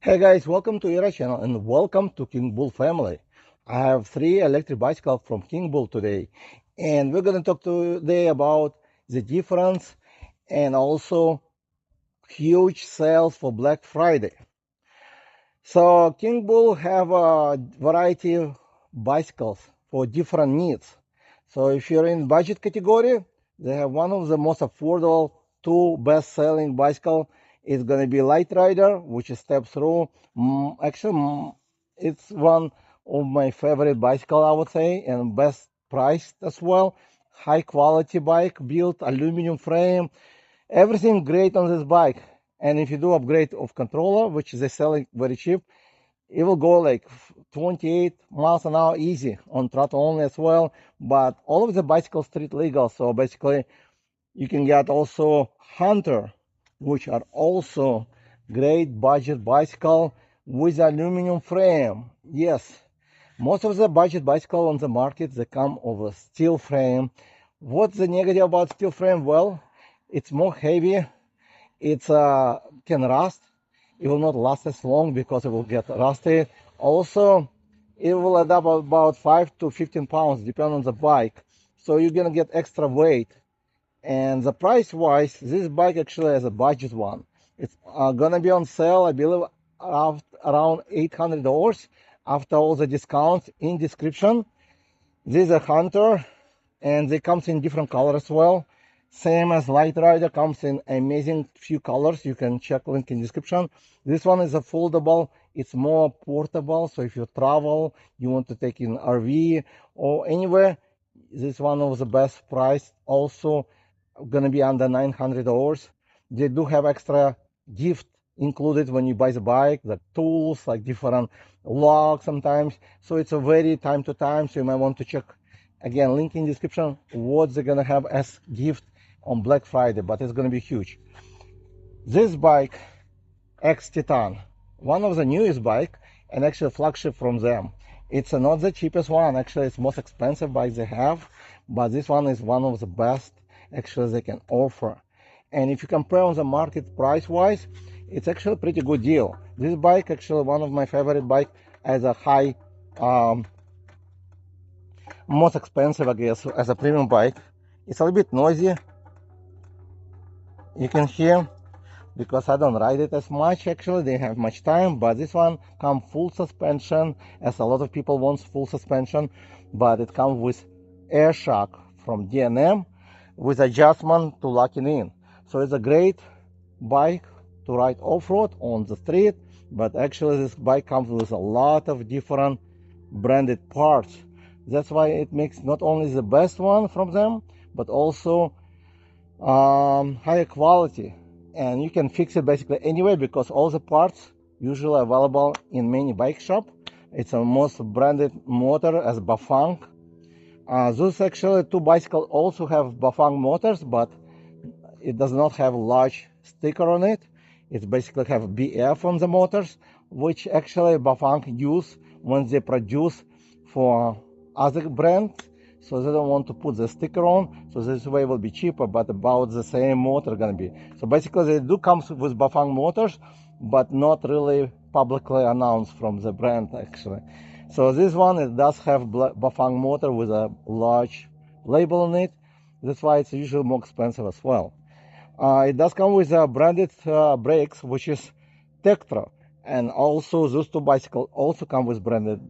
Hey guys, welcome to Ira channel and welcome to Kingbull family. I have 3 electric bicycles from Kingbull today, and we're going to talk today about the difference and also huge sales for Black Friday. So Kingbull have a variety of bicycles for different needs. So if you're in budget category, they have one of the most affordable 2 best-selling bicycle. It's going to be Light Rider, which is step through. It's one of my favorite bicycle, I would say, and best priced as well. High quality bike, built aluminum frame, everything great on this bike. And if you do upgrade of controller, which they're selling very cheap, it will go like 28 miles an hour easy on throttle only as well. But all of the bicycles street legal, so basically you can get also Hunter, which are also great budget bicycle with aluminum frame. Yes, most of the budget bicycle on the market, they come with a steel frame. What's the negative about steel frame? Well, it's more heavy. It's can rust. It will not last as long because it will get rusted. Also, it will add up about 5 to 15 pounds depending on the bike. So you're gonna get extra weight. And the price wise, this bike actually has a budget one. It's gonna be on sale, I believe, around $800 after all the discounts in description. This is a Hunter, and they comes in different colors as well. Same as Light Rider, comes in amazing few colors. You can check link in description. This one is a foldable. It's more portable. So if you travel, you want to take in RV or anywhere, this one of the best price. Also gonna be under $900. They do have extra gift included when you buy the bike, the tools like different locks sometimes. So it's a very time to time. So you might want to check again, link in description what they're gonna have as gift on Black Friday, but it's gonna be huge. This bike, XTON, one of the newest bike and actually flagship from them. It's not the cheapest one, actually it's most expensive bike they have, but this one is one of the best actually they can offer. And if you compare on the market price wise, it's actually a pretty good deal. This bike actually one of my favorite bike as a high most expensive, I guess, as a premium bike. It's a little bit noisy, you can hear, because I don't ride it as much actually, didn't have much time. But this one comes full suspension, as a lot of people want full suspension, but it comes with air shock from D&M with adjustment to locking in. So it's a great bike to ride off-road on the street, but actually this bike comes with a lot of different branded parts. That's why it makes not only the best one from them, but also higher quality. And you can fix it basically anywhere because all the parts usually available in many bike shop. It's a most branded motor as Bafang. Those actually 2 bicycles also have Bafang motors, but it does not have a large sticker on it. It basically have BF on the motors, which actually Bafang use when they produce for other brands, so they don't want to put the sticker on, so this way will be cheaper, but about the same motor gonna be. So basically they do come with Bafang motors, but not really publicly announced from the brand actually. So this one, it does have Bafang motor with a large label on it. That's why it's usually more expensive as well. It does come with branded brakes, which is Tektro, and also those 2 bicycles also come with branded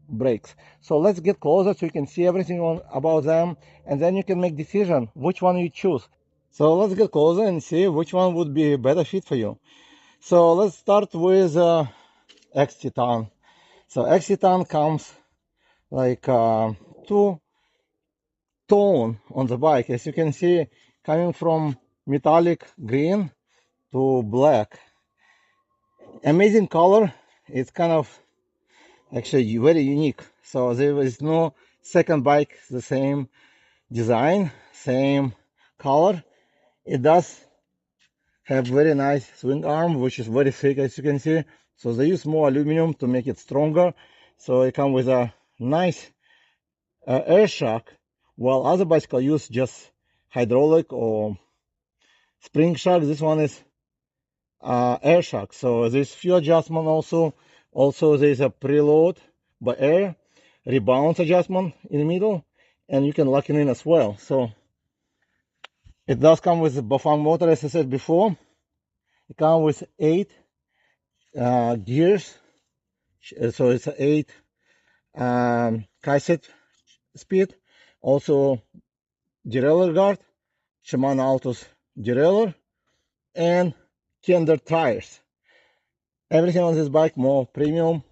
brakes. So let's get closer so you can see everything about them, and then you can make decision which one you choose. So let's get closer and see which one would be a better fit for you. So let's start with XTON. So XTON comes like 2 tone on the bike, as you can see, coming from metallic green to black. Amazing color. It's kind of actually very unique. So there is no second bike the same design, same color. It does have very nice swing arm, which is very thick, as you can see. So they use more aluminum to make it stronger. So it comes with a nice air shock, while other bicycles use just hydraulic or spring shock. This one is air shock. So there's few adjustment also. Also there's a preload by air, rebound adjustment in the middle, and you can lock it in as well. So it does come with a Bafang motor, as I said before. It comes with 8 gears. So it's 8 cassette speed. Also derailleur guard, Shimano Altus derailleur, and Kinder tires. Everything on this bike more premium.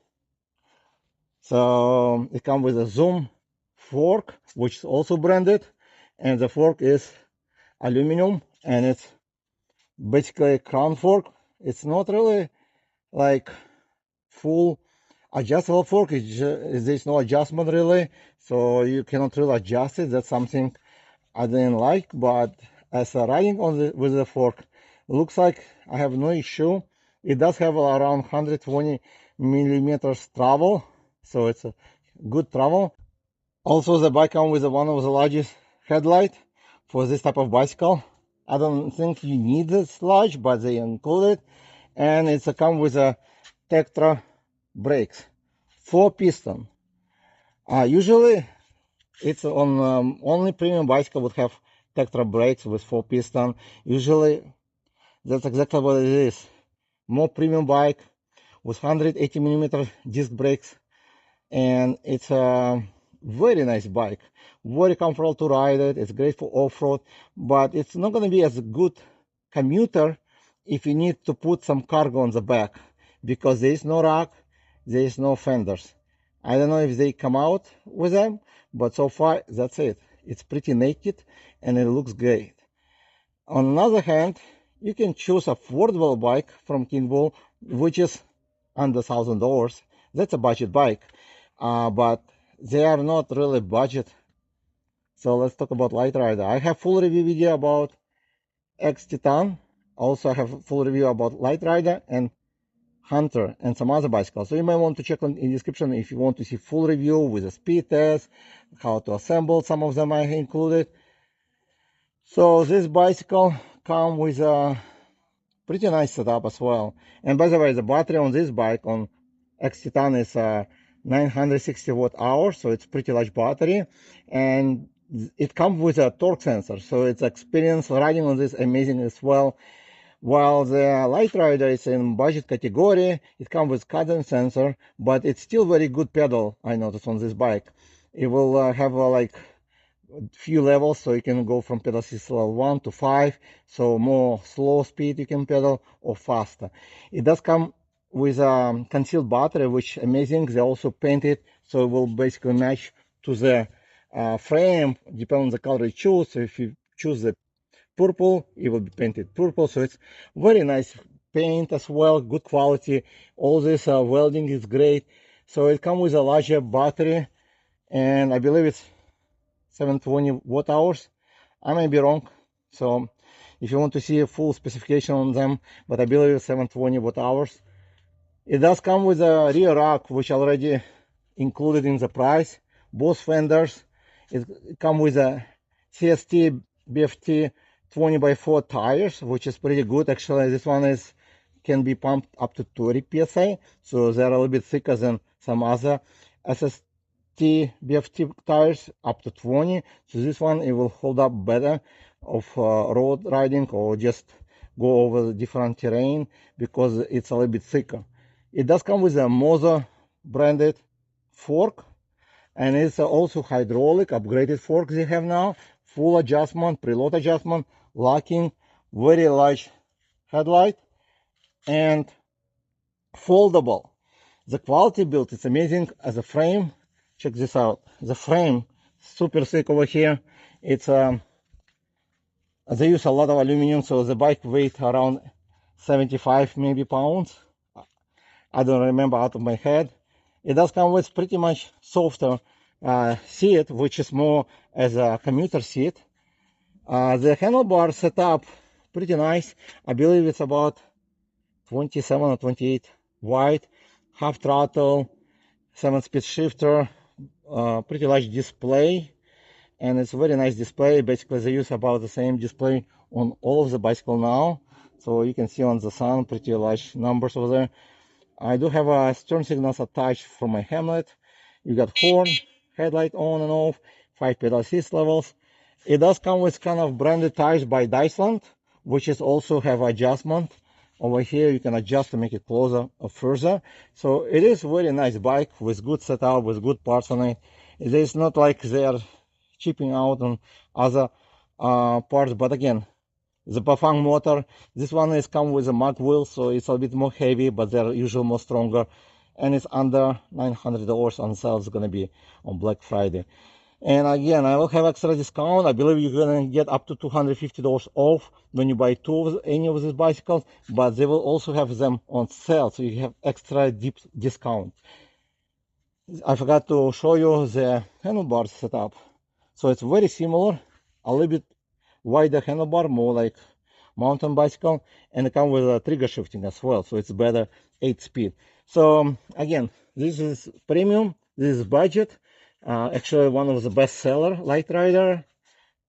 So it comes with a Zoom fork, which is also branded, and the fork is aluminum, and it's basically a crown fork. It's not really like full adjustable fork. There's no adjustment really, so you cannot really adjust it. That's something I didn't like, but as a riding on with the fork, looks like I have no issue. It does have around 120 millimeters travel, so it's a good travel. Also, the bike comes with one of the largest headlight for this type of bicycle. I don't think you need this large, but they include it, and it's come with a Tetra brakes, 4-piston. Usually, it's on only premium bicycle would have Tetra brakes with 4-piston. Usually, that's exactly what it is. More premium bike with 180 millimeter disc brakes, and it's a very nice bike, very comfortable to ride it. It's great for off-road, but it's not going to be as good commuter if you need to put some cargo on the back, because there is no rack, there is no fenders. I don't know if they come out with them, but so far that's it. It's pretty naked and it looks great. On the other hand, you can choose affordable bike from Kingbull, which is under $1,000. That's a budget bike, but they are not really budget. So let's talk about Light Rider. I have full review video about XTON. Also, I have a full review about Light Rider and Hunter and some other bicycles. So you might want to check in the description if you want to see full review with a speed test, how to assemble. Some of them I included. So this bicycle comes with a pretty nice setup as well. And by the way, the battery on this bike on XTON is 960 watt hours, so it's pretty large battery, and it comes with a torque sensor, so it's experience riding on this amazing as well. While the Light Rider is in budget category, it comes with cadence sensor, but it's still very good pedal. I noticed on this bike, it will have like few levels, so you can go from pedal assist level 1 to 5, so more slow speed you can pedal or faster. It does come with a concealed battery, which is amazing. They also painted, so it will basically match to the frame, depending on the color you choose. So if you choose the purple, it will be painted purple, so it's very nice paint as well, good quality. All this welding is great. So it comes with a larger battery, and I believe it's 720 watt hours. I may be wrong, so if you want to see a full specification on them, but I believe it's 720 watt hours. It does come with a rear rack, which already included in the price. Both fenders. It comes with a CST BFT 20x4 tires, which is pretty good. Actually, this one can be pumped up to 30 psi, so they're a little bit thicker than some other SST BFT tires, up to 20. So this one, it will hold up better of road riding or just go over the different terrain, because it's a little bit thicker. It does come with a Mozo branded fork, and it's also hydraulic upgraded fork they have now. Full adjustment, preload adjustment, locking, very large headlight, and foldable. The quality build is amazing. As a frame, check this out. The frame, super thick over here. It's they use a lot of aluminum, so the bike weight around 75 maybe pounds. I don't remember out of my head. It does come with pretty much softer seat, which is more as a commuter seat. The handlebar setup, pretty nice. I believe it's about 27 or 28 wide, half throttle, 7-speed shifter, pretty large display, and it's a very nice display. Basically, they use about the same display on all of the bicycle now. So you can see on the sun pretty large numbers over there. I do have a turn signals attached for my hamlet. You got horn, headlight on and off, 5 pedal assist levels. It does come with kind of branded tires by Dyson, which is also have adjustment. Over here you can adjust to make it closer or further. So it is very nice bike with good setup, with good parts on it. It is not like they are chipping out on other parts, but again, the Bafang motor, this one is come with a mag wheel, so it's a bit more heavy, but they're usually more stronger, and it's under $900 on sale. It's gonna be on Black Friday. And again, I will have extra discount. I believe you're gonna get up to $250 off when you buy any of these bicycles, but they will also have them on sale, so you have extra deep discount. I forgot to show you the handlebar setup. So it's very similar, a little bit wider handlebar, more like mountain bicycle, and it comes with a trigger shifting as well, so it's better 8-speed. So again, this is premium, this is budget, actually one of the best seller light rider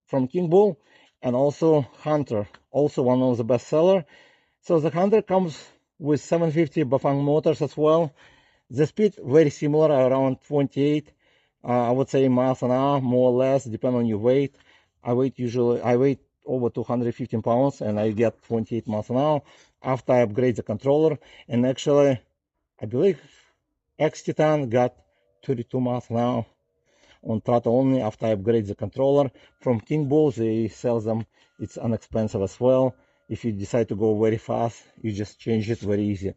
from Kingbull, and also Hunter, also one of the best seller. So the Hunter comes with 750 Bafang motors as well. The speed very similar, around 28 I would say miles an hour, more or less, depending on your weight. I weight over 215 pounds and I get 28 miles an hour after I upgrade the controller. And actually, I believe XTON got 32 miles an hour on throttle only after I upgrade the controller. From Kingbull, they sell them. It's inexpensive as well. If you decide to go very fast, you just change it very easy.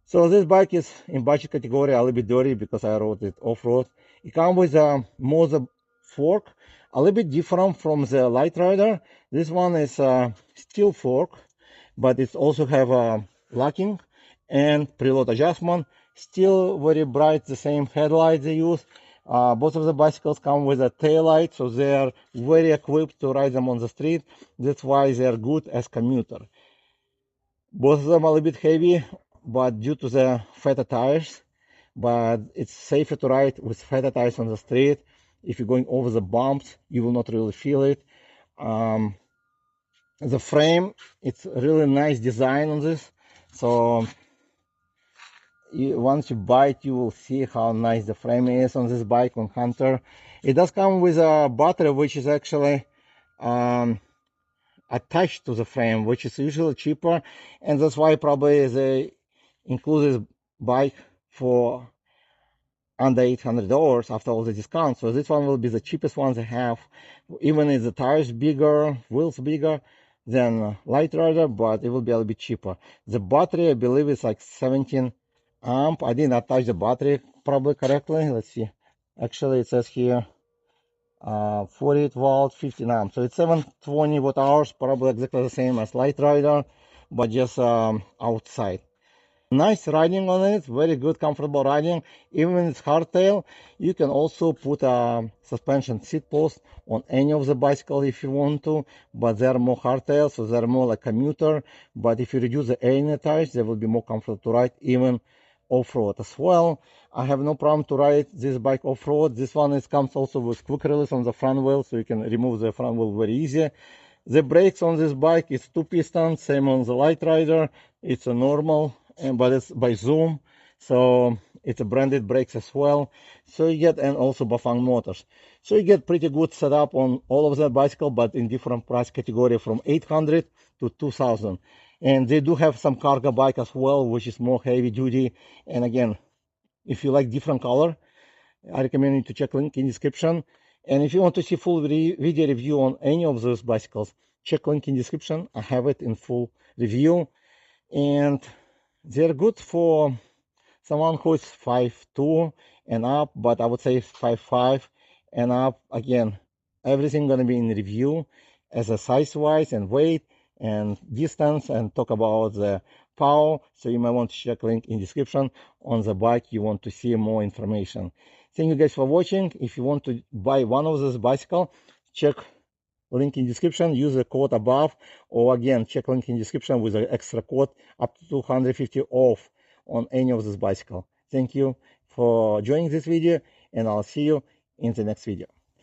So this bike is in budget category, a little bit dirty because I rode it off-road. It comes with a Moza fork, a little bit different from the Light Rider. This one is a steel fork, but it also have a locking and preload adjustment. Still very bright, the same headlights they use. Both of the bicycles come with a tail light, so they are very equipped to ride them on the street. That's why they are good as commuter. Both of them are a little bit heavy, but due to the fatter tires, but it's safer to ride with fatter tires on the street. If you're going over the bumps, you will not really feel it. The frame, it's really nice design on this, so once you buy it, you will see how nice the frame is on this bike, on Hunter. It does come with a battery which is actually attached to the frame, which is usually cheaper, and that's why probably they include this bike for under $800 after all the discounts. So this one will be the cheapest one they have, even if the tires bigger, wheels bigger than Light Rider, but it will be a little bit cheaper. The battery, I believe, is like 17 amp. I didn't attach the battery probably correctly. Let's see. Actually, it says here 48 volt, 15 amp. So it's 720 watt hours, probably exactly the same as Light Rider, but just outside. Nice riding on it, very good, comfortable riding. Even when it's hardtail, you can also put a suspension seat post on any of the bicycle if you want to, but they're more hardtail, so they're more like commuter. But if you reduce the air in the tires, they will be more comfortable to ride, even off-road as well. I have no problem to ride this bike off-road. This one comes also with quick release on the front wheel, so you can remove the front wheel very easy. The brakes on this bike is 2 pistons, same on the Light Rider. It's a normal, but it's by Zoom, so it's a branded brakes as well. So you get, and also Bafang motors. So you get pretty good setup on all of the bicycle, but in different price category from 800 to 2000. And they do have some cargo bike as well, which is more heavy duty. And again, if you like different color, I recommend you to check link in description. And if you want to see full video review on any of those bicycles, check link in description. I have it in full review. And they're good for someone who is 5'2" and up, but I would say 5'5" and up. Again, everything gonna be in review as a size-wise and weight and distance, and talk about the power. So you might want to check link in description on the bike you want to see more information. Thank you guys for watching. If you want to buy one of those bicycle, check link in description, use the code above, or again check link in description with an extra code up to 250 off on any of this bicycle. Thank you for joining this video, and I'll see you in the next video.